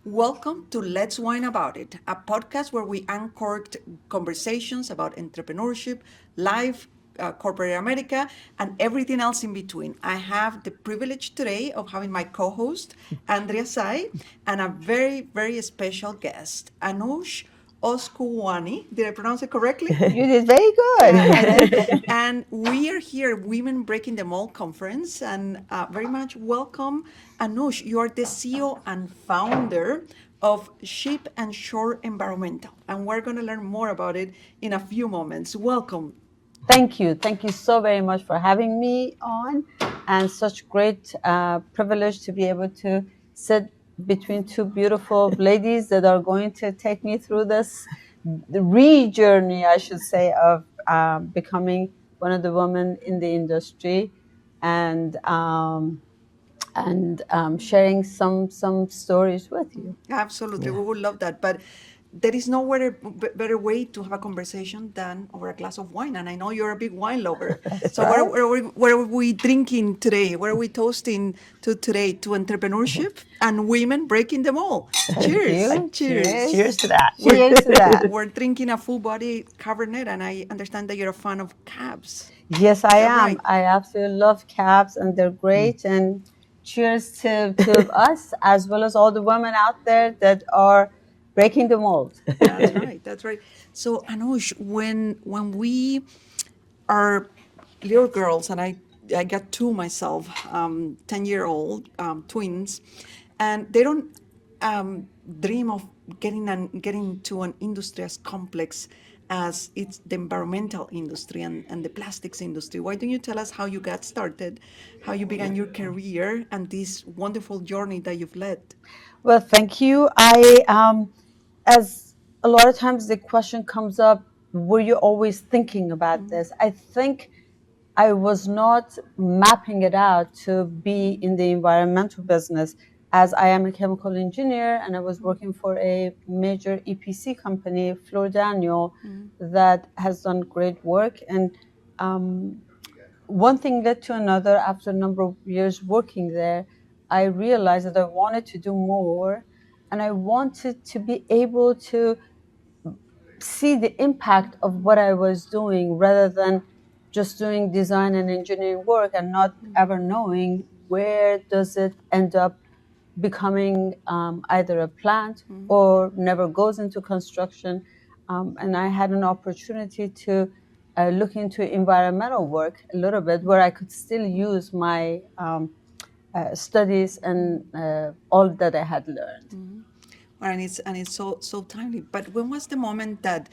Welcome to Let's Wine About It, a podcast where we uncorked conversations about entrepreneurship, life, corporate America, and everything else in between. I have the privilege today of having my co-host, Andrea Sai, and a very, very special guest, Anoosheh Oskouian. Did I pronounce it correctly? You did very Yeah, I did. good. And we are here, Women Breaking the Mold Conference, and very much welcome, Anoosheh. You are the CEO and founder of Ship and Shore Environmental, and we're going to learn more about it in a few moments. Welcome. Thank you. Thank you so very much for having me on, and such great privilege to be able to sit between two beautiful ladies that are going to take me through this re-journey, I should say, of becoming one of the women in the industry, and sharing some stories with you. Absolutely, Yeah. we would love that. But there is no better way to have a conversation than over a glass of wine. And I know you're a big wine lover. That's So right. what are we drinking today? What are we toasting to today? To entrepreneurship and women breaking them all. Thank Cheers! you. Cheers! Cheers. Cheers to that. We're Cheers to that. we're drinking a full body Cabernet, and I understand that you're a fan of cabs. Yes, Is I that am. right? I absolutely love cabs, and they're great. And cheers to us, as well as all the women out there that are breaking the mold. That's right. That's right. So Anush, when we are little girls, and I got two myself, 10-year-old twins, and they don't dream of getting to an industry as complex as it's the environmental industry and the plastics industry. Why don't you tell us how you got started, how you began your career, and this wonderful journey that you've led? Well, thank you. As a lot of times the question comes up, were you always thinking about this? I think I was not mapping it out to be in the environmental business, as I am a chemical engineer and I was working for a major EPC company, Fluor Daniel, that has done great work. And one thing led to another. After a number of years working there, I realized that I wanted to do more, and I wanted to be able to see the impact of what I was doing rather than just doing design and engineering work and not ever knowing where does it end up becoming either a plant or never goes into construction. And I had an opportunity to look into environmental work a little bit, where I could still use my studies and all that I had learned. And it's so timely. But when was the moment that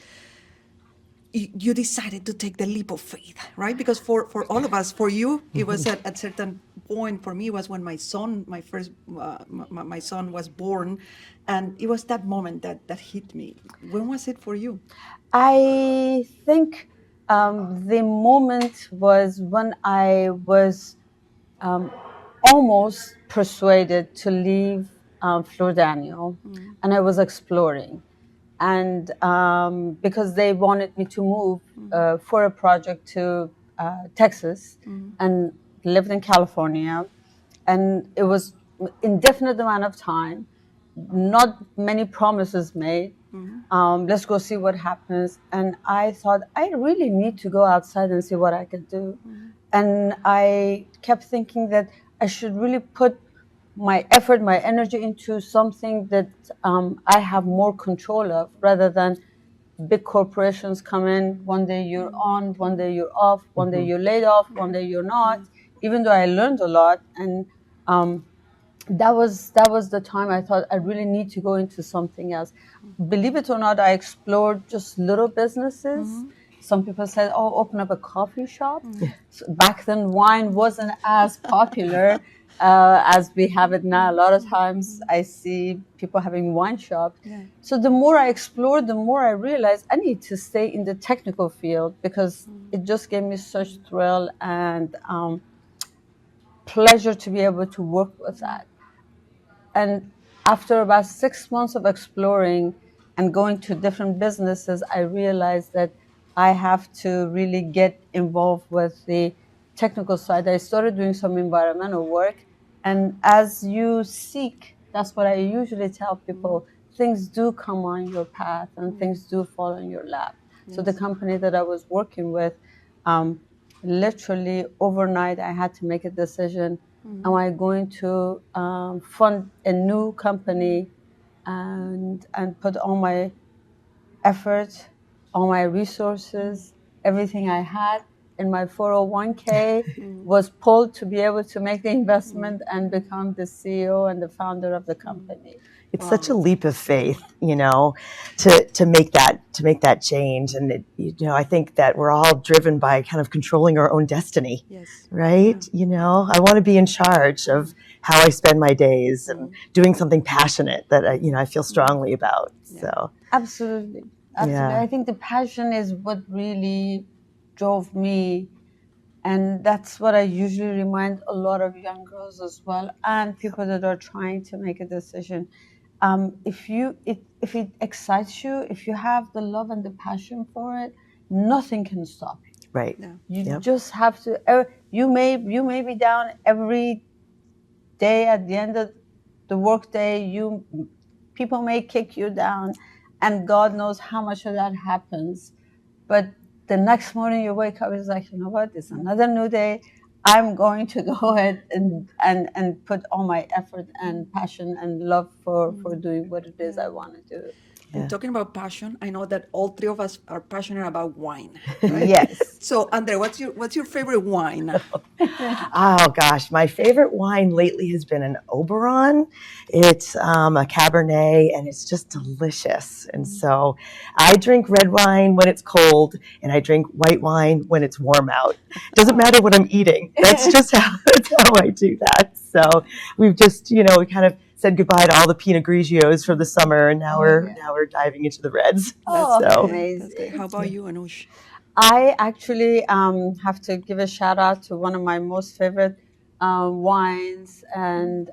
you decided to take the leap of faith, right? Because for all of us, for you, it was at a certain point. For me, it was when my son, my first, my son was born, and it was that moment that hit me. When was it for you? I think the moment was when I was almost persuaded to leave Flor Daniel, and I was exploring. And because they wanted me to move for a project to Texas, and lived in California, and it was indefinite amount of time, not many promises made. Let's go see what happens. And I thought I really need to go outside and see what I could do. And I kept thinking that I should really put my effort, my energy into something that I have more control of, rather than big corporations come in. One day you're on, one day you're off, one day you're laid off, one day you're not. Even though I learned a lot, and um, that was the time I thought I really need to go into something else. Believe it or not, I explored just little businesses. Some people said, "Oh, open up a coffee shop." So back then, wine wasn't as popular as we have it now. A lot of times, I see people having wine shops. Yeah. So the more I explored, the more I realized I need to stay in the technical field, because it just gave me such thrill and pleasure to be able to work with that. And after about 6 months of exploring and going to different businesses, I realized that I have to really get involved with the technical side. I started doing some environmental work. And as you seek That's what I usually tell people. Things do come on your path and things do fall in your lap. So the Yes. company that I was working with, um, literally overnight, I had to make a decision. Am I going to fund a new company and put all my effort, all my resources, everything I had in my 401k was pulled to be able to make the investment and become the CEO and the founder of the company. It's such a leap of faith, to make that change. And I think that we're all driven by kind of controlling our own destiny, Yes. right? I want to be in charge of how I spend my days and doing something passionate that I feel strongly about. So Absolutely. Absolutely. Yeah. I think the passion is what really drove me. And that's what I usually remind a lot of young girls as well, and people that are trying to make a decision. If it excites you, if you have the love and the passion for it, nothing can stop you. Right. Yeah. You Yep. just have to. You may be down every day at the end of the workday. People may kick you down, and God knows how much of that happens. But the next morning you wake up, it's like, you know what? It's another new day. I'm going to go ahead and put all my effort and passion and love for doing what it is I want to do. And Yeah. talking about passion, I know that all three of us are passionate about wine, right? Yes. So, Andrea, what's your favorite wine? Oh gosh, my favorite wine lately has been an Oberon. It's a Cabernet, and it's just delicious. And so I drink red wine when it's cold, and I drink white wine when it's warm out. Doesn't matter what I'm eating. That's how I do that. So we've just we kind of said goodbye to all the Pinot Grigios for the summer, and now we're diving into the reds. Oh, So Great. That's great. How amazing. about you, Anoosh? I actually have to give a shout out to one of my most favorite wines, and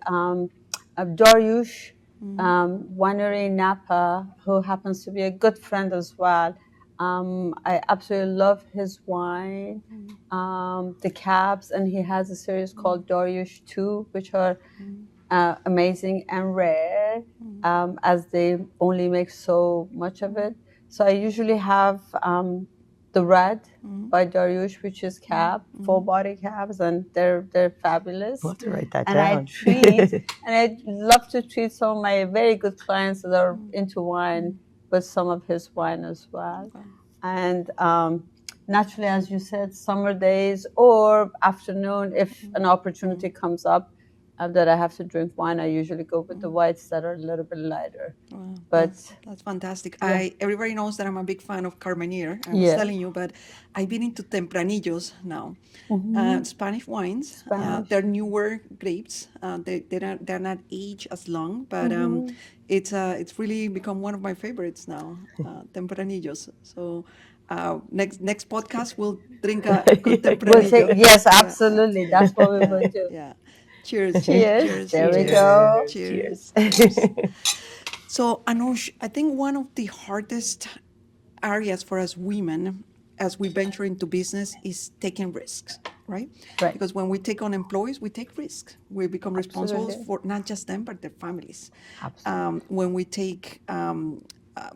Dariush Winery in Napa, who happens to be a good friend as well. I absolutely love his wine, the cabs, and he has a series called Dariush 2, which are amazing and rare, as they only make so much of it. So I usually have the red by Dariush, which is cab, full body cabs, and they're fabulous. we'll have to write that And I down. treat, and I love to treat some of my very good clients that are into wine with some of his wine as well. And naturally, as you said, summer days or afternoon, if an opportunity comes up that I have to drink wine, I usually go with the whites that are a little bit lighter. Wow, But that's fantastic. yeah. Everybody knows that I'm a big fan of Carmenere. I was Yeah. telling you, but I've been into Tempranillos now. Spanish wines. Spanish. They're newer grapes. They're not aged as long, but it's really become one of my favorites now. Tempranillos. So next podcast we'll drink a good We'll say Tempranillo. yes, Yeah, absolutely. That's what we will do. yeah. Cheers. Cheers. Cheers. There we Cheers. go. Cheers. Cheers. Cheers. So, Anush, I think one of the hardest areas for us women as we venture into business is taking risks, right? Right. Because when we take on employees, we take risks. We become responsible Absolutely. for not just them, but their families. Absolutely. When we take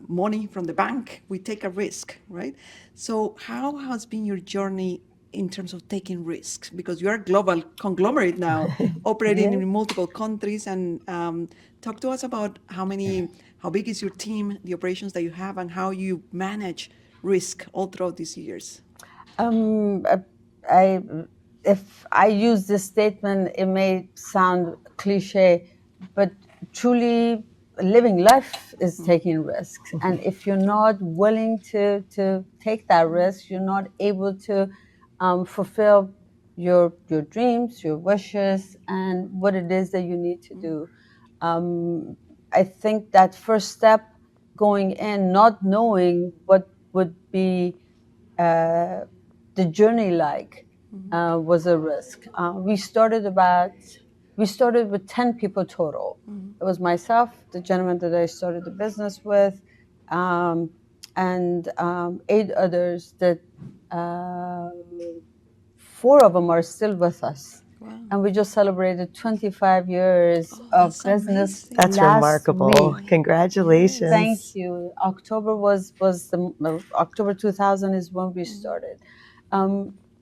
money from the bank, we take a risk, right? So, how has been your journey in terms of taking risks? Because you are a global conglomerate now, operating Yeah. in multiple countries. And talk to us about how big is your team, the operations that you have, and how you manage risk all throughout these years. Um, I, if I use this statement, it may sound cliche, but truly living life is taking risks. And if you're not willing to take that risk, you're not able to fulfill your dreams, your wishes, and what it is that you need to do. I think that first step going in, not knowing what would be the journey like was a risk. We started with 10 people total. It was myself, the gentleman that I started the business with, and 8 others that 4 of them are still with us. and we just celebrated 25 years of That's business amazing. That's last remarkable. week. Congratulations. Thank you. October 2000 is when we started.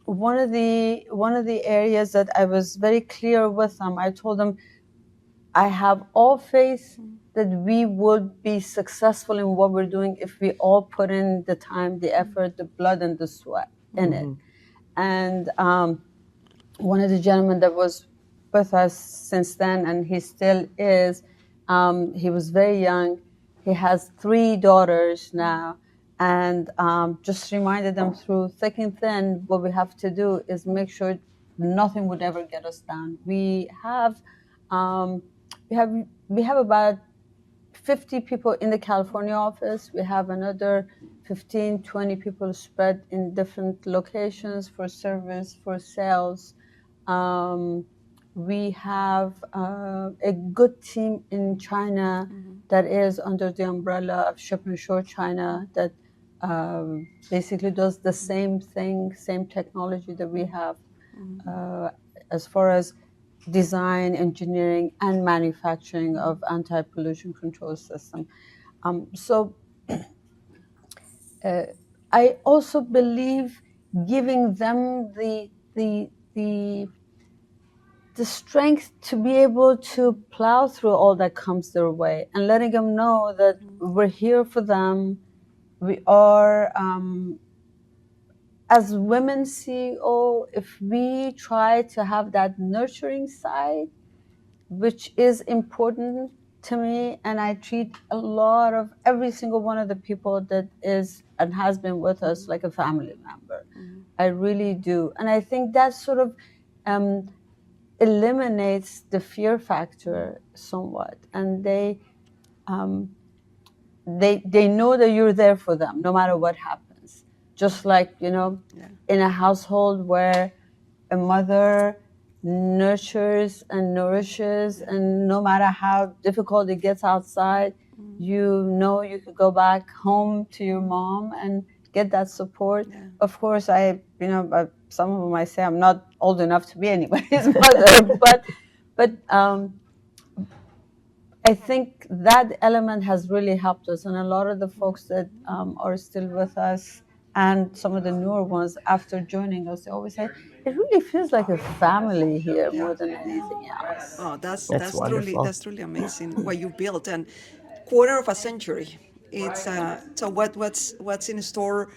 One of the areas that I was very clear with them, I told them, I have all faith that we would be successful in what we're doing if we all put in the time, the effort, the blood, and the sweat in it. And one of the gentlemen that was with us since then, and he still is, he was very young. He has 3 daughters now, and just reminded them through thick and thin, what we have to do is make sure nothing would ever get us down. We have about 50 people in the California office. We have another 15, 20 people spread in different locations for service, for sales. We have a good team in China that is under the umbrella of Ship and Shore China that basically does the same thing, same technology that we have as far as design, engineering, and manufacturing of anti-pollution control system. So I also believe giving them the strength to be able to plow through all that comes their way, and letting them know that we're here for them. We are, as women CEO, if we try to have that nurturing side, which is important to me, and I treat a lot of every single one of the people that is and has been with us like a family member. I really do. And I think that sort of eliminates the fear factor somewhat, and they know that you're there for them no matter what happens. Just like, in a household where a mother nurtures and nourishes, and no matter how difficult it gets outside, you could go back home to your mom and get that support. Of course, some of them might say I'm not old enough to be anybody's mother, but I think that element has really helped us, and a lot of the folks that are still with us, and some of the newer ones after joining us, they always say it really feels like a family here more than anything else. Oh, that's wonderful. that's truly amazing what you built, and quarter of a century. It's so what's in store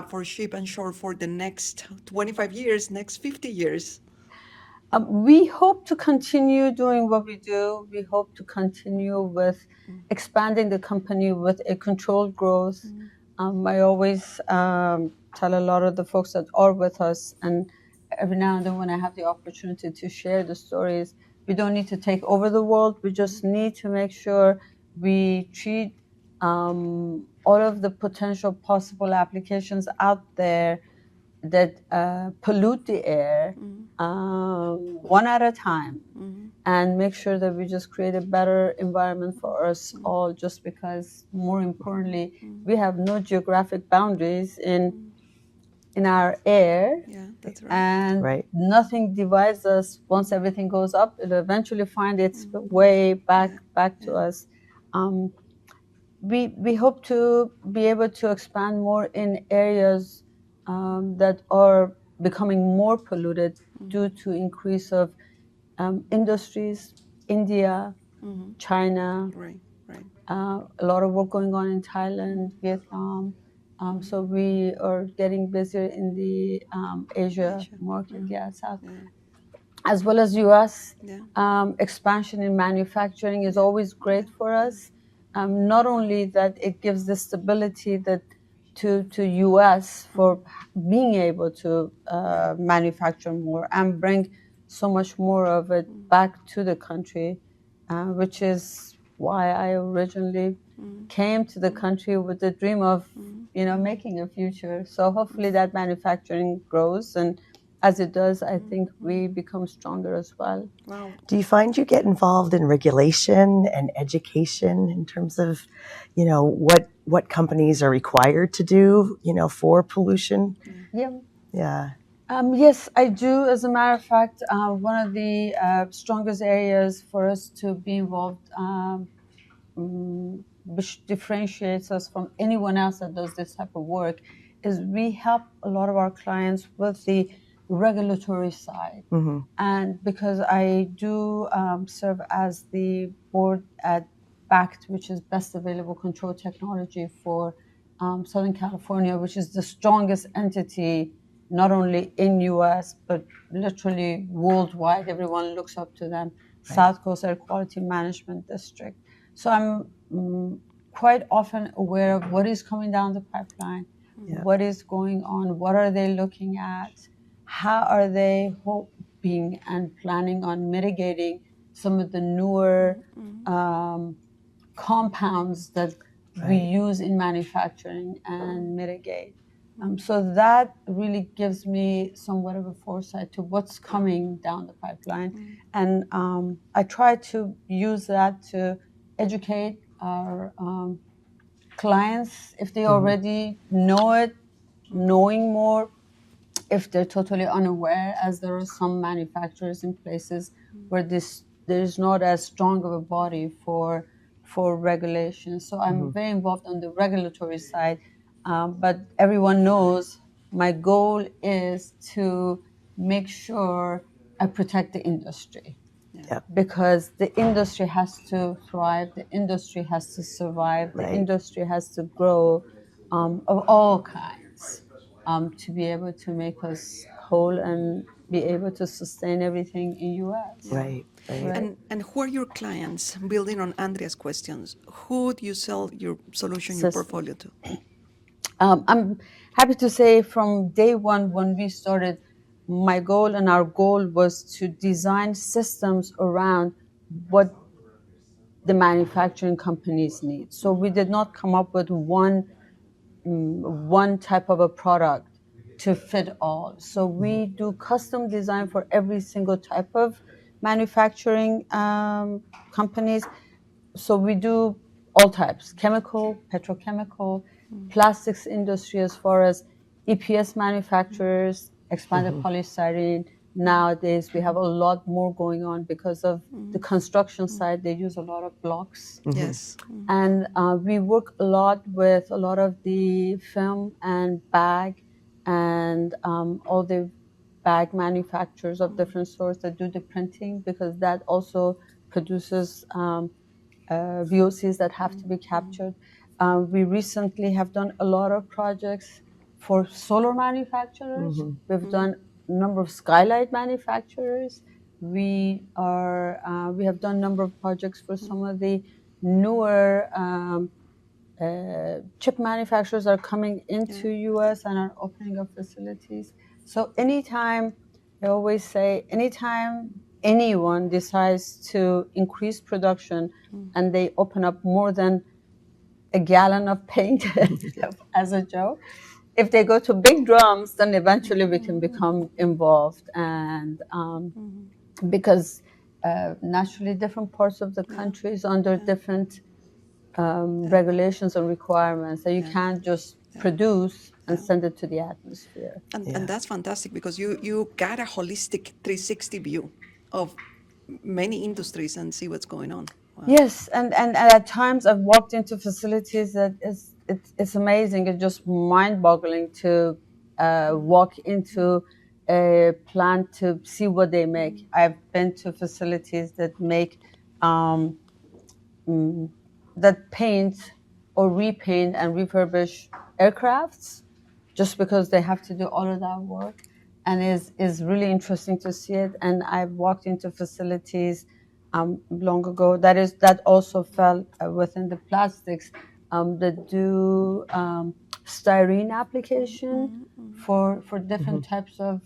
for Ship and Shore for the next 25 years, next 50 years. We hope to continue doing what we do. We hope to continue with expanding the company with a controlled growth. I always tell a lot of the folks that are with us, and every now and then when I have the opportunity to share the stories, we don't need to take over the world. We just need to make sure we treat all of the potential possible applications out there that pollute the air one at a time, and make sure that we just create a better environment for us all, just because, more importantly, we have no geographic boundaries in our air. Yeah, that's right. And Right. nothing divides us. Once everything goes up, it'll eventually find its way back to us. We hope to be able to expand more in areas that are becoming more polluted due to increase of industries, India, China, Right, right. a lot of work going on in Thailand, Vietnam. So we are getting busier in the Asia market, South, as well as U.S. Expansion in manufacturing is always great for us. Not only that it gives the stability that to U.S. for being able to manufacture more and bring so much more of it back to the country, which is why I originally came to the country with the dream of making a future. So hopefully that manufacturing grows, and as it does, I think we become stronger as well. Wow. Do you find you get involved in regulation and education in terms of, what companies are required to do, for pollution? Yeah. Yeah. Yes, I do. As a matter of fact, one of the strongest areas for us to be involved, which differentiates us from anyone else that does this type of work, is we help a lot of our clients with the regulatory side. And because I do serve as the board at BACT, which is Best Available Control Technology for Southern California, which is the strongest entity not only in US but literally worldwide. Everyone looks up to them. South Coast Air Quality Management District. So I'm quite often aware of what is coming down the pipeline, what is going on, what are they looking at, how are they hoping and planning on mitigating some of the newer compounds that we use in manufacturing and mitigate. So that really gives me somewhat of a foresight to what's coming down the pipeline. And I try to use that to educate our clients if they already know it, knowing more, if they're totally unaware, as there are some manufacturers in places where there's not as strong of a body for regulation. So I'm very involved on the regulatory side, but everyone knows my goal is to make sure I protect the industry. Yep. Because the industry has to thrive, the industry has to survive, the Right. industry has to grow of all kinds to be able to make us whole and be able to sustain everything in US. Right. Right. And who are your clients? Building on Andrea's questions, who do you sell your solution, your System. portfolio to? I'm happy to say from day one when we started, my goal and our goal was to design systems around what the manufacturing companies need. So we did not come up with one type of a product to fit all. So we do custom design for every single type of manufacturing companies. So we do all types: chemical, petrochemical, plastics industry, as far as EPS manufacturers, expanded polystyrene. Nowadays, we have a lot more going on because of the construction side. They use a lot of blocks. Yes. And we work a lot with a lot of the film and bag and all the bag manufacturers of different sorts that do the printing, because that also produces VOCs that have to be captured. We recently have done a lot of projects for solar manufacturers. We've done a number of skylight manufacturers. We have done a number of projects for some of the newer chip manufacturers are coming into US and are opening up facilities. So anytime, I always say, anytime anyone decides to increase production and they open up more than a gallon of paint as a joke, if they go to big drums, then eventually we can become involved. And because naturally different parts of the country is under different regulations and requirements, that you can't just produce and send it to the atmosphere. And that's fantastic because you got a holistic 360 view of many industries and see what's going on. Wow. Yes, and at times I've walked into facilities that it's amazing. It's just mind-boggling to walk into a plant to see what they make. I've been to facilities that make that paint or repaint and refurbish aircrafts, just because they have to do all of that work, and is really interesting to see it. And I've walked into facilities long ago that also fell within the plastics that do styrene application for different types of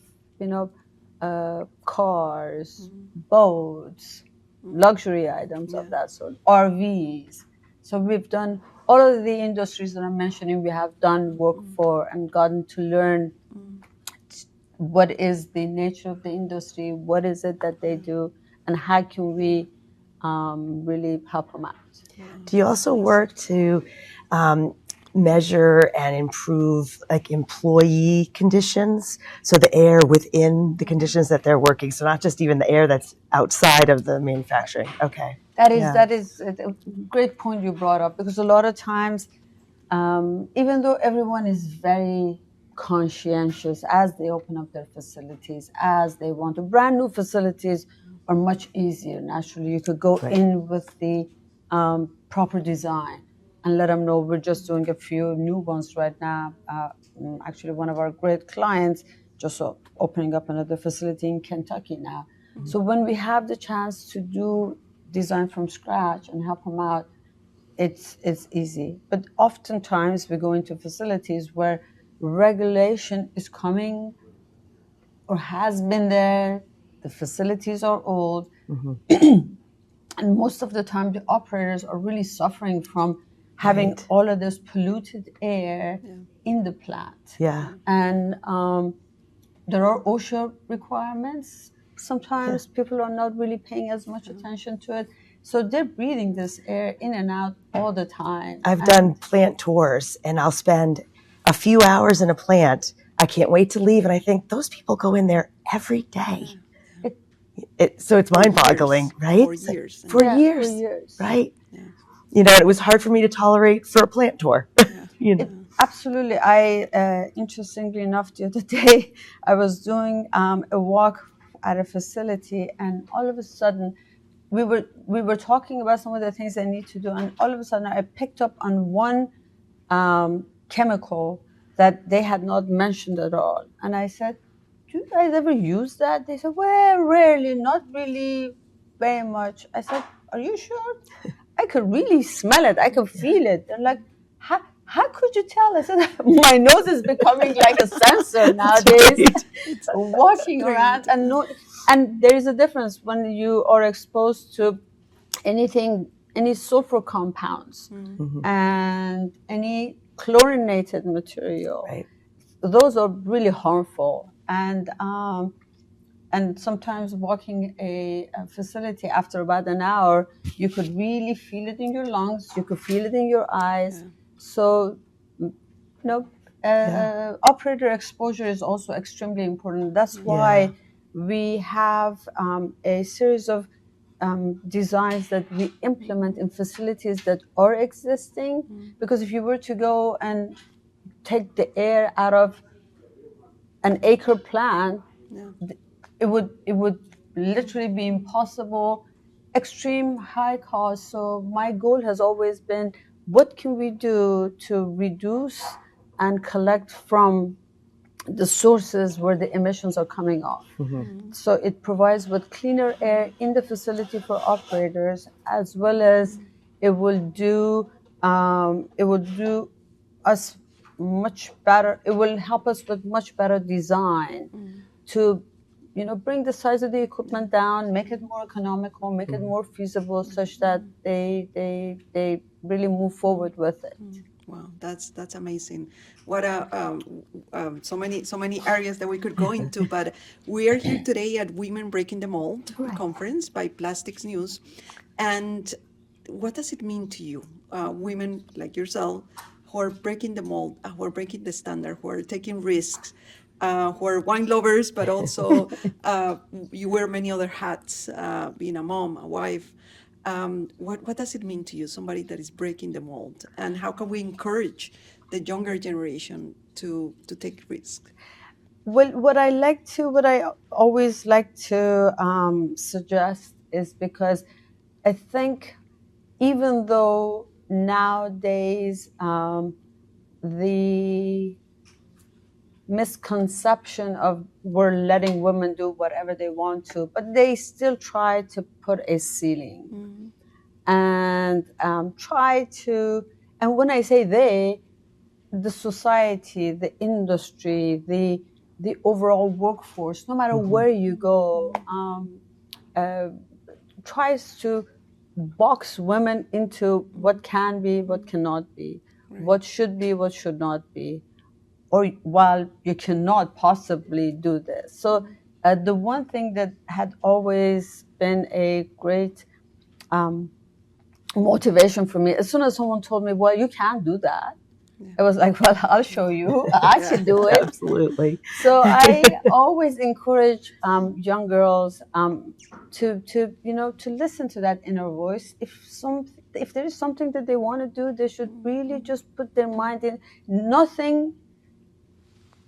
cars, boats, luxury items of that sort, RVs. So we've done all of the industries that I'm mentioning. We have done work for and gotten to learn what is the nature of the industry, what is it that they do, and how can we really help them out. Do you also work to measure and improve like employee conditions, so the air within the conditions that they're working, so not just even the air that's outside of the manufacturing. Okay. That is Yeah. that is a great point you brought up, because a lot of times, even though everyone is very conscientious as they open up their facilities, as they want to, brand new facilities are much easier. Naturally, you could go Right. in with the proper design and let them know we're just doing a few new ones right now. Actually, one of our great clients just opening up another facility in Kentucky now. So when we have the chance to do design from scratch and help them out, it's easy. But oftentimes we go into facilities where regulation is coming or has been there. The facilities are old, and most of the time the operators are really suffering from having Right. all of this polluted air in the plant. Yeah. And there are OSHA requirements. Sometimes people are not really paying as much attention to it. So they're breathing this air in and out all the time. I've done plant tours, and I'll spend a few hours in a plant. I can't wait to leave, and I think those people go in there every day. So it's mind-boggling, years, right? for years. For Yeah, years, for years. right? You know, it was hard for me to tolerate for a plant tour. You know. Absolutely. Interestingly enough, the other day, I was doing a walk at a facility, and all of a sudden, we were talking about some of the things I need to do, and all of a sudden, I picked up on one chemical that they had not mentioned at all, and I said, "Do you guys ever use that?" They said, "Well, rarely, not really very much." I said, "Are you sure?" I could really smell it. I could feel it. They're like, how could you tell? I said, my nose is becoming like a sensor nowadays, walking around. And there is a difference when you are exposed to anything, any sulfur compounds and any chlorinated material. Right. Those are really harmful. And sometimes walking a facility after about an hour, you could really feel it in your lungs, you could feel it in your eyes. So, operator exposure is also extremely important. That's why we have a series of designs that we implement in facilities that are existing. Because if you were to go and take the air out of an acre plant, it would literally be impossible, extreme high cost. So my goal has always been, what can we do to reduce and collect from the sources where the emissions are coming off? So it provides with cleaner air in the facility for operators, as well as it will do us much better. It will help us with much better design to bring the size of the equipment down, make it more economical, make it more feasible, such that they really move forward with it. Wow, that's amazing. What so many areas that we could go into, but we are here today at Women Breaking the Mold conference by Plastics News, and what does it mean to you, women like yourself, who are breaking the mold, who are breaking the standard, who are taking risks, who are wine lovers, but also you wear many other hats, being a mom, a wife. What does it mean to you, somebody that is breaking the mold, and how can we encourage the younger generation to take risks? Well, what I always like to suggest is, because I think even though nowadays the misconception of we're letting women do whatever they want to, but they still try to put a ceiling and try to, and when I say they, the society, the industry, the overall workforce, no matter where you go, tries to box women into what can be, what cannot be, what should be, what should not be, or while you cannot possibly do this. So the one thing that had always been a great motivation for me, as soon as someone told me, well, you can't do that, I was like, well, I'll show you. I can do it. Absolutely. So I always encourage young girls to to listen to that inner voice. If there is something that they want to do, they should really just put their mind in. Nothing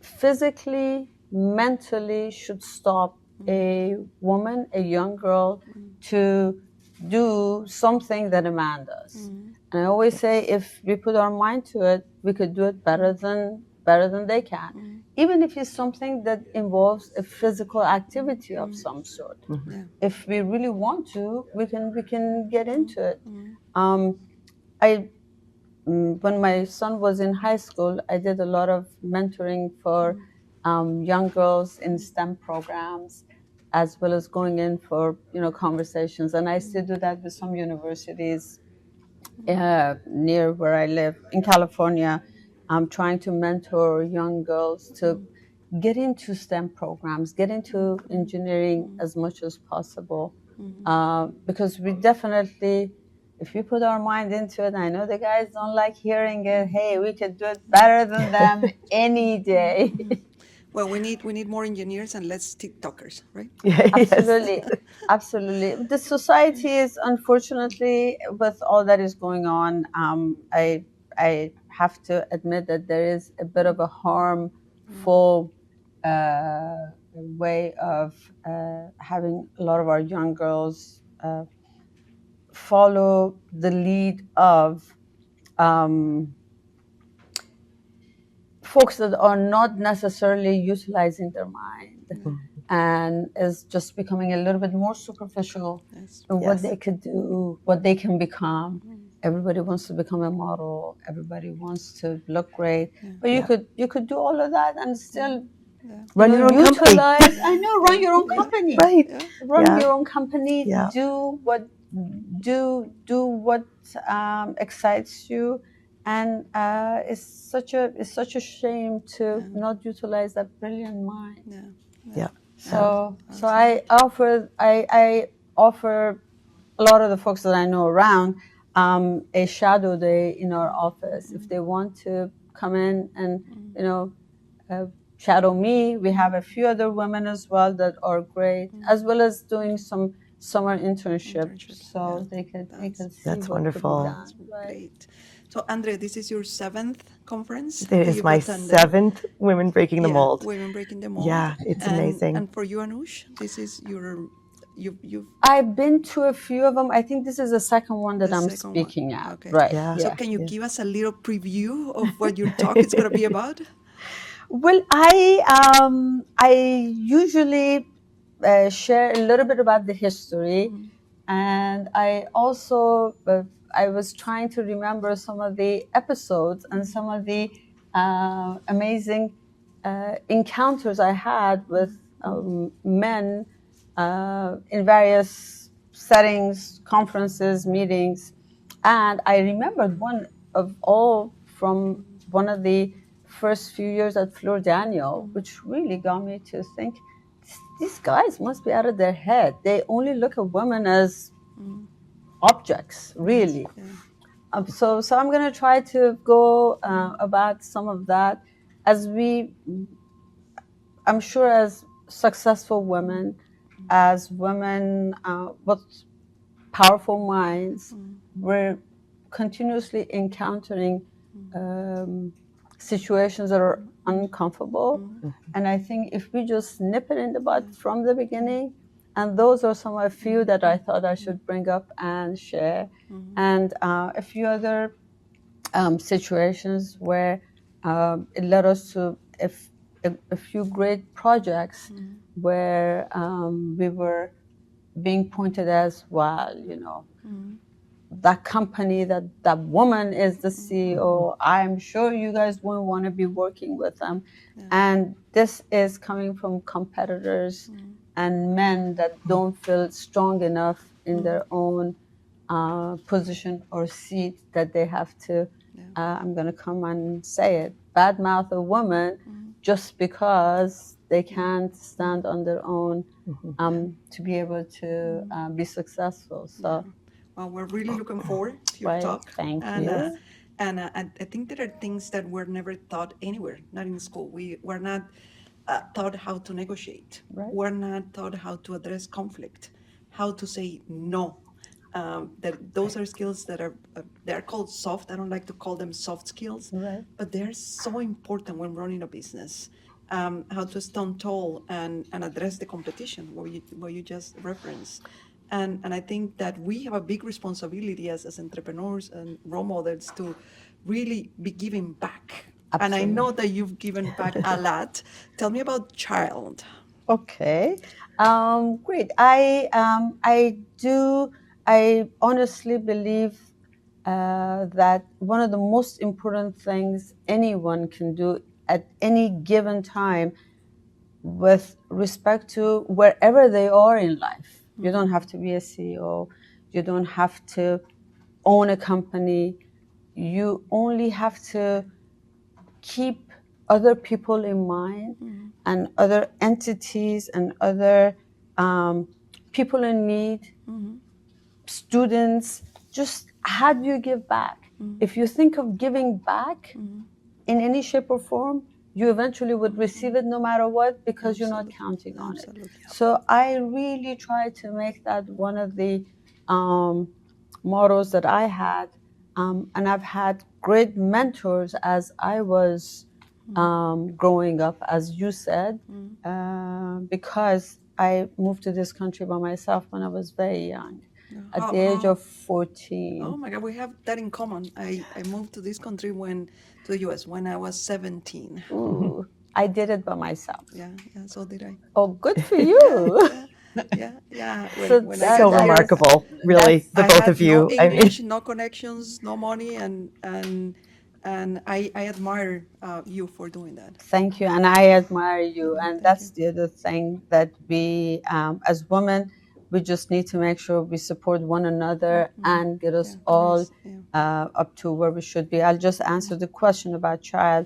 physically, mentally should stop a woman, a young girl, to do something that a man does. And I always say, if we put our mind to it, we could do it better than they can. Even if it's something that involves a physical activity of some sort. If we really want to, we can get into it. I when my son was in high school, I did a lot of mentoring for young girls in STEM programs, as well as going in for conversations. And I still do that with some universities near where I live in California. I'm trying to mentor young girls to get into STEM programs, get into engineering as much as possible, because we definitely, if we put our mind into it, I know the guys don't like hearing it. Hey, we could do it better than them any day. Well, we need more engineers and less TikTokers, right? Yes. Absolutely, absolutely. The society is, unfortunately, with all that is going on, I have to admit that there is a bit of a harmful way of having a lot of our young girls follow the lead of folks that are not necessarily utilizing their mind and is just becoming a little bit more superficial in what they could do, what they can become. Everybody wants to become a model. Everybody wants to look great. But you could do all of that and still Run your own company. utilize. I know, run your own company. Right. Run your own company. Yeah. Do what excites you, and it's such a shame to not utilize that brilliant mind. Yeah. So I offer a lot of the folks that I know around a shadow day in our office if they want to come in and shadow me. We have a few other women as well that are great, as well as doing some summer internships, so they could see That's what wonderful. could be done. Right. Great. So, Andrea, this is your 7th conference. It that is you've my attended. 7th Women Breaking the Mold. Women Breaking the Mold. Yeah, it's amazing. And for you, Anoosh, this is you've I've been to a few of them. I think this is the second one that the I'm second speaking one. at. Okay. Right. Yeah. So can you give us a little preview of what your talk is going to be about? Well, I usually share a little bit about the history, and I also I was trying to remember some of the episodes and some of the amazing encounters I had with men in various settings, conferences, meetings, and I remembered one of all from one of the first few years at Fleur Daniel, which really got me to think, these guys must be out of their head. They only look at women as objects, really. So I'm going to try to go about some of that as I'm sure as successful women, as women with powerful minds, we're continuously encountering situations that are uncomfortable. And I think if we just nip it in the bud from the beginning, and those are some of a few that I thought I should bring up and share, and a few other situations where it led us to a few great projects where we were being pointed as, well, that company, that woman is the CEO. I'm sure you guys won't want to be working with them. And this is coming from competitors and men that don't feel strong enough in their own position or seat that they have to, I'm going to come and say it, badmouth a woman just because they can't stand on their own to be able to be successful. So, well, we're really looking forward to your right, talk. thank And you. And I think there are things that were never taught anywhere, not in school. We were not taught how to negotiate. Right. We're not taught how to address conflict, how to say no. That those are skills that are they're called soft. I don't like to call them soft skills, Right. but they're so important when running a business. How to stand tall and address the competition, where you just referenced. And I think that we have a big responsibility as entrepreneurs and role models to really be giving back. And I know that you've given back a lot. Tell me about Child. Okay, great. I honestly believe that one of the most important things anyone can do at any given time, with respect to wherever they are in life. You don't have to be a CEO. You don't have to own a company. You only have to keep other people in mind and other entities and other people in need, students. Just how do you give back? If you think of giving back in any shape or form, you eventually would receive it no matter what, because you're not counting on it. Absolutely. So I really try to make that one of the mottos that I had. And I've had great mentors as I was growing up, as you said, because I moved to this country by myself when I was very young, at the age of 14. Oh my God, we have that in common. I moved to this country to the US when I was 17. Ooh, I did it by myself. Yeah, so did I. Oh, good for you. Yeah. So When I that- So got here, remarkable, really, that's- the I both had of no you. I mean, English, no connections, no money, and I admire you for doing that. Thank you, and I admire you. And Thank that's you. the other thing that we, as women, we just need to make sure we support one another and get us all up to where we should be. I'll just answer the question about Child.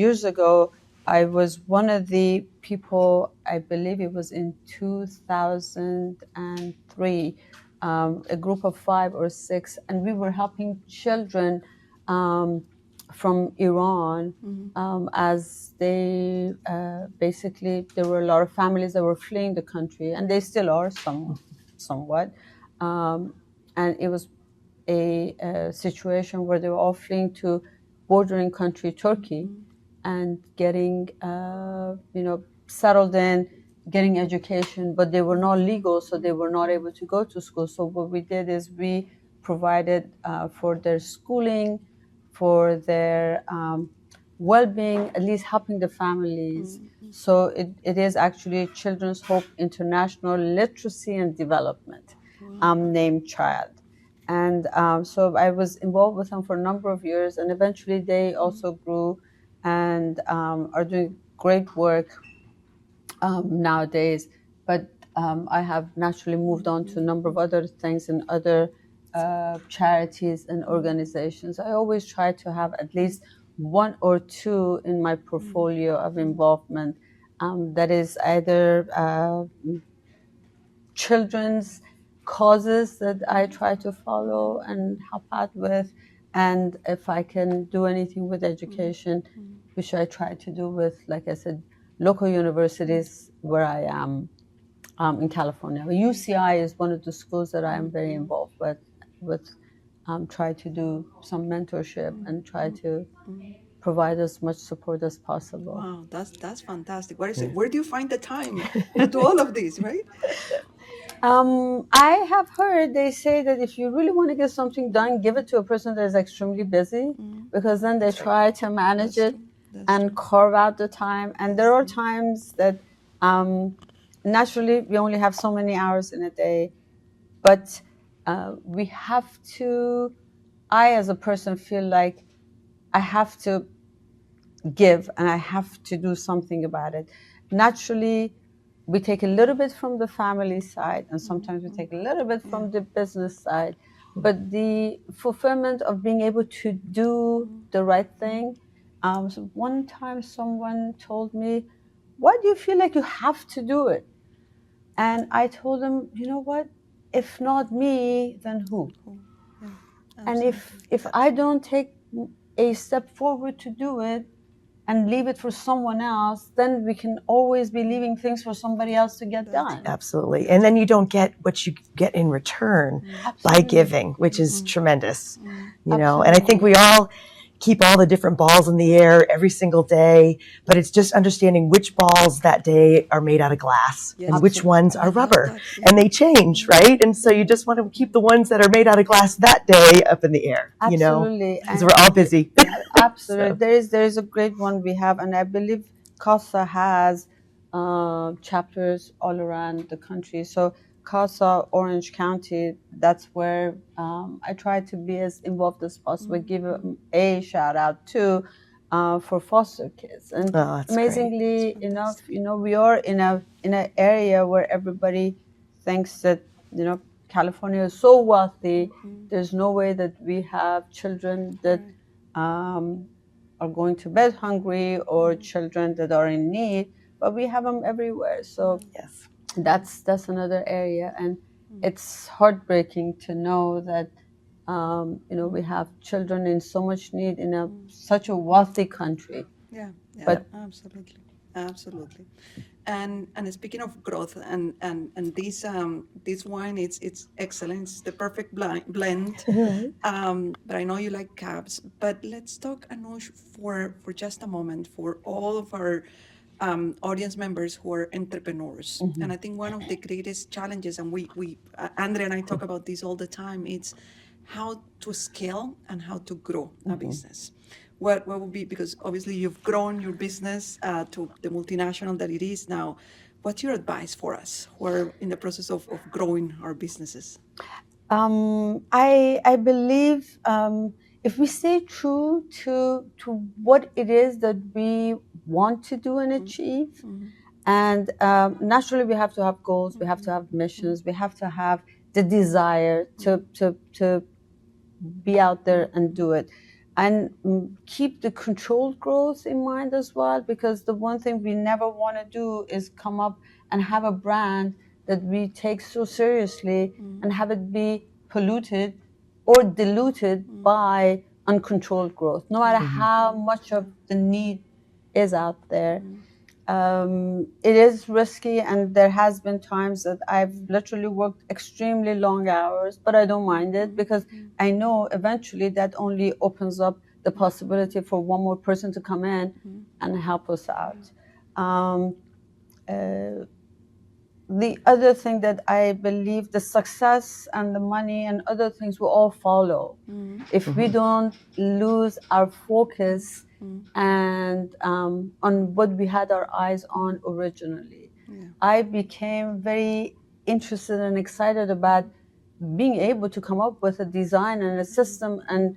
Years ago, I was one of the people, I believe it was in 2003, a group of 5 or 6, and we were helping children from Iran, as they basically, there were a lot of families that were fleeing the country, and they still are somewhat. And it was a situation where they were all fleeing to bordering country Turkey and getting, settled in, getting education, but they were not legal, so they were not able to go to school. So what we did is we provided for their schooling, for their well-being, at least helping the families. So it is actually Children's Hope International Literacy and Development, named Child. And so I was involved with them for a number of years, and eventually they also grew and are doing great work nowadays. But I have naturally moved on to a number of other things and other charities and organizations. I always try to have at least one or two in my portfolio of involvement, that is either children's causes that I try to follow and help out with, and if I can do anything with education, which I try to do with, like I said, local universities where I am in California. UCI is one of the schools that I am very involved with try to do some mentorship and try to provide as much support as possible. Wow, that's fantastic. What is it? Where do you find the time to do all of this, right? I have heard they say that if you really want to get something done, give it to a person that is extremely busy, because then they try to manage it and carve out the time. And there are times that naturally we only have so many hours in a day, but we have to, I as a person feel like I have to give and I have to do something about it. Naturally, we take a little bit from the family side, and sometimes we take a little bit from the business side. But the fulfillment of being able to do the right thing. So one time someone told me, why do you feel like you have to do it? And I told them, you know what? If not me, then who? And if I don't take a step forward to do it and leave it for someone else, then we can always be leaving things for somebody else to get done. Absolutely. And then you don't get what you get in return by giving, which is tremendous. You know, and I think we all keep all the different balls in the air every single day, but it's just understanding which balls that day are made out of glass and which ones are rubber, and they change, right? And so you just want to keep the ones that are made out of glass that day up in the air, you know, Absolutely. because we're all busy. Absolutely. There is a great one we have, and I believe CASA has chapters all around the country. So CASA, Orange County, that's where I try to be as involved as possible. Give a shout out to for foster kids, and that's amazingly enough, you know, we are in an area where everybody thinks that, you know, California is so wealthy. There's no way that we have children that are going to bed hungry or children that are in need, but we have them everywhere. So Yes. that's another area, and it's heartbreaking to know that you know, we have children in so much need in such a wealthy country. Yeah, But absolutely, absolutely. And speaking of growth, and this wine, it's excellent. It's the perfect blend. But I know you like cabs. But let's talk, Anoosh, for just a moment, for all of our audience members who are entrepreneurs. And I think one of the greatest challenges, and we Andrea and I talk about this all the time, it's how to scale and how to grow a business. What would be, because obviously you've grown your business to the multinational that it is now. What's your advice for us who are in the process of growing our businesses? I believe if we stay true to what it is that we want to do and achieve, and naturally we have to have goals, we have to have missions, we have to have the desire to be out there and do it, and keep the controlled growth in mind as well, because the one thing we never want to do is come up and have a brand that we take so seriously and have it be polluted or diluted by uncontrolled growth, no matter how much of the need is out there. It is risky, and there has been times that I've literally worked extremely long hours, but I don't mind it because I know eventually that only opens up the possibility for one more person to come in and help us out. The other thing that I believe, the success and the money and other things will all follow if we don't lose our focus and on what we had our eyes on originally. I became very interested and excited about being able to come up with a design and a system and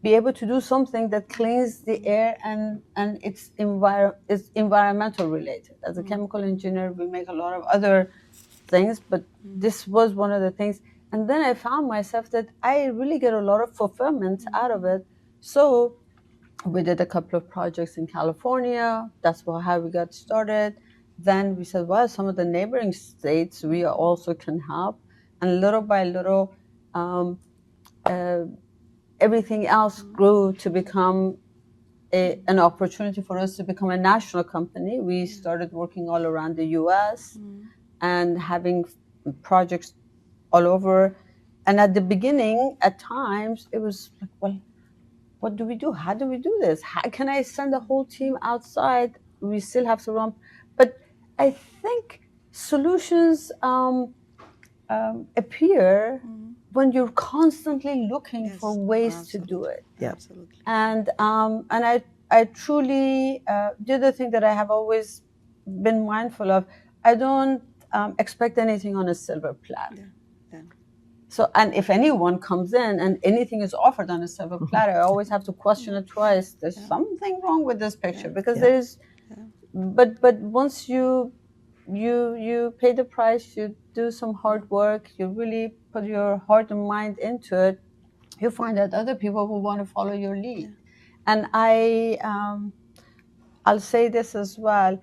be able to do something that cleans the air, and it's environmental related. As a chemical engineer, we make a lot of other things, but this was one of the things. And then I found myself that I really get a lot of fulfillment out of it. So we did a couple of projects in California. That's how we got started. Then we said, well, some of the neighboring states we also can help. And little by little, everything else grew to become an opportunity for us to become a national company. We started working all around the US and having projects all over. And at the beginning, at times, it was like, well, what do we do? How do we do this? How can I send the whole team outside? We still have to run. But I think solutions appear when you're constantly looking for ways to do it. Absolutely. And I truly, the other thing that I have always been mindful of, I don't expect anything on a silver platter. So, and if anyone comes in and anything is offered on a silver platter, I always have to question it twice. There's something wrong with this picture, because there's, but once you pay the price, you do some hard work, you really put your heart and mind into it, you find that other people will want to follow your lead. And I'll say this as well.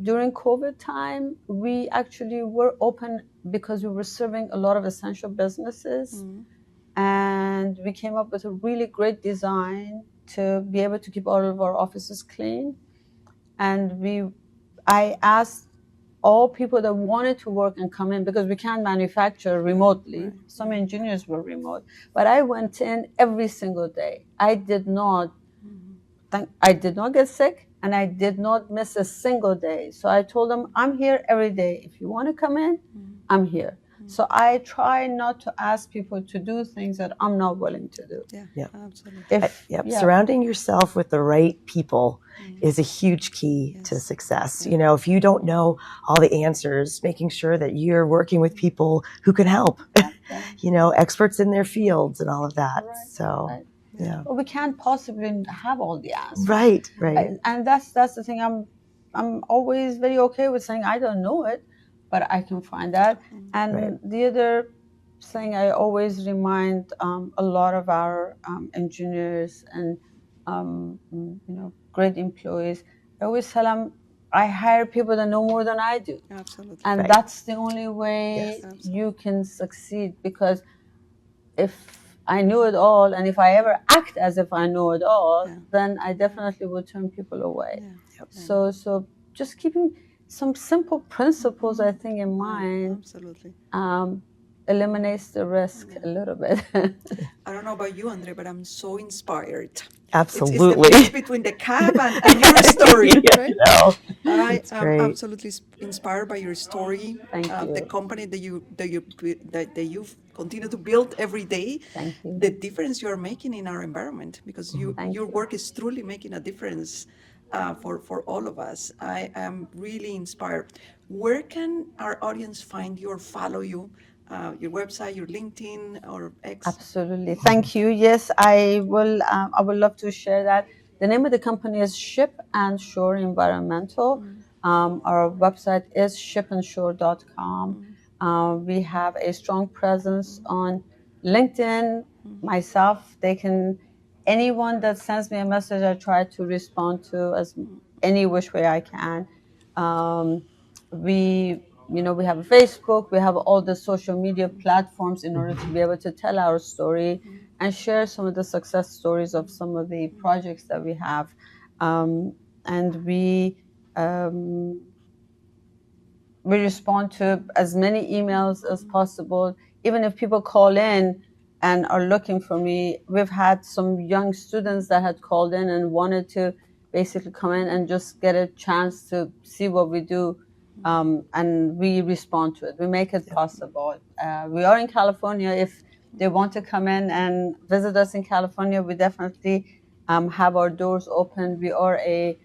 During COVID time, we actually were open because we were serving a lot of essential businesses. and we came up with a really great design to be able to keep all of our offices clean. And I asked all people that wanted to work and come in, because we can't manufacture remotely. Some engineers were remote, but I went in every single day. I did not get sick, and I did not miss a single day. So I told them, I'm here every day. If you want to come in, I'm here. So I try not to ask people to do things that I'm not willing to do. Yeah, absolutely. Surrounding yourself with the right people is a huge key to success. You know, if you don't know all the answers, making sure that you're working with people who can help, you know, experts in their fields and all of that. So, yeah. Well, we can't possibly have all the answers. Right. And that's the thing. I'm always very okay with saying I don't know it, but I can find that. And the other thing, I always remind a lot of our engineers and you know, great employees. I always tell them, I hire people that know more than I do. Absolutely. And that's the only way you can succeed, because if I knew it all, and if I ever act as if I know it all, then I definitely would turn people away. So just keeping some simple principles, I think, in mind, eliminates the risk a little bit. I don't know about you, Andrea, but I'm so inspired. Absolutely. It's the mix between the cab and your story, right? I am absolutely inspired by your story. Thank you. The company that you continue to build every day. Thank you. The difference you are making in our environment, because your work is truly making a difference for all of us. I am really inspired. Where can our audience find you or follow you? Your website, your LinkedIn, or X? Absolutely. Thank you. Yes, I will. I would love to share that. The name of the company is Ship and Shore Environmental. Our website is shipandshore.com. We have a strong presence on LinkedIn. Myself, anyone that sends me a message, I try to respond to as any which way I can. We have a Facebook, we have all the social media platforms in order to be able to tell our story and share some of the success stories of some of the projects that we have. And we respond to as many emails as possible. Even if people call in and are looking for me, we've had some young students that had called in and wanted to basically come in and just get a chance to see what we do. And we respond to it. We make it possible. We are in California. If they want to come in and visit us in California, we definitely have our doors open. We are a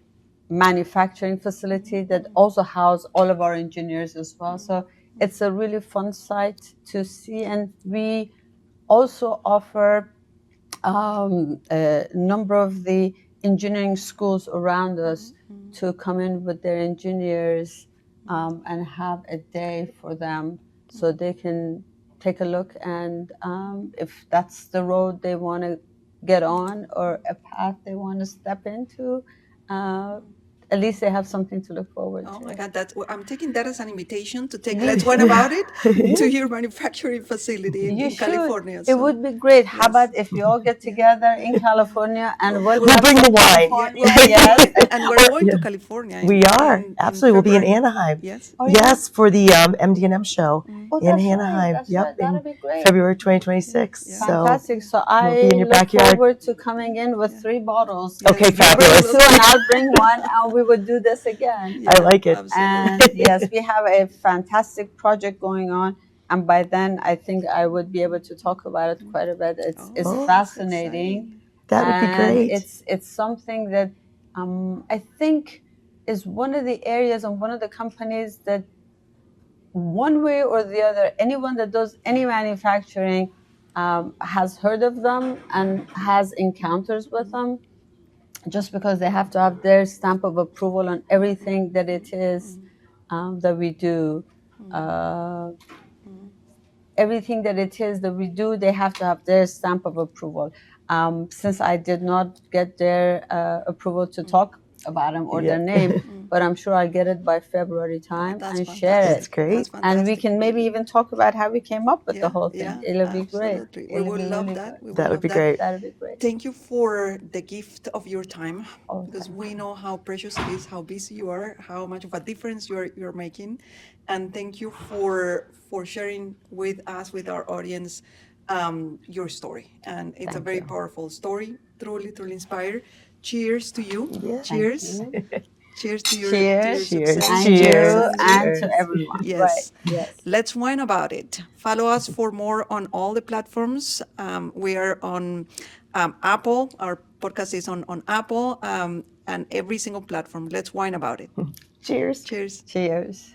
manufacturing facility that also house all of our engineers as well. So it's a really fun site to see. And we also offer a number of the engineering schools around us to come in with their engineers and have a day for them, so they can take a look, and if that's the road they want to get on or a path they want to step into, at least they have something to look forward to. Oh my God, I'm taking that as an invitation to take Let's One About It to your manufacturing facility in California. It would be great. How about if we all get together in California and we'll bring the wine. Yes. And we're going to California. We are. Absolutely. We'll be in Anaheim. Yes. Yes, for the MD&M show in Anaheim. Yep. That'll be great. February 2026. Yeah. Fantastic. So I look forward to coming in with 3 bottles. Okay, fabulous. And I'll bring one, and we would do this again. Yeah, I like it. Absolutely. And yes, we have a fantastic project going on. And by then, I think I would be able to talk about it quite a bit. It's fascinating. That would be great. It's something that I think is one of the areas and one of the companies that, one way or the other, anyone that does any manufacturing has heard of them and has encounters with them, just because they have to have their stamp of approval on everything that it is that we do. Everything that it is that we do, they have to have their stamp of approval. Since I did not get their approval to talk about them or Yeah. their name, but I'm sure I'll get it by February time That's and share That's it. great. That's And we fantastic. can maybe even talk about how we came up with the Yeah, whole thing. yeah, It'll be great. absolutely. We It'll would be love really that. good. We would That would love be that. great. That'll be great. Thank you for the gift of your time, Oh, because thank we know how precious it is, how busy you are, how much of a difference you're making, and thank you for sharing with us, with our audience, your story. And it's a Thank very you. powerful story, truly inspired. Cheers to you. Yeah. Thank Cheers. you. Cheers to your Cheers. Cheers. success, And to your you Cheers. family. and to Cheers. everyone. Right. Yes. Yes. Let's whine about it. Follow us for more on all the platforms. We are on Apple. Our podcast is on Apple and every single platform. Let's whine about it. Cheers. Cheers. Cheers.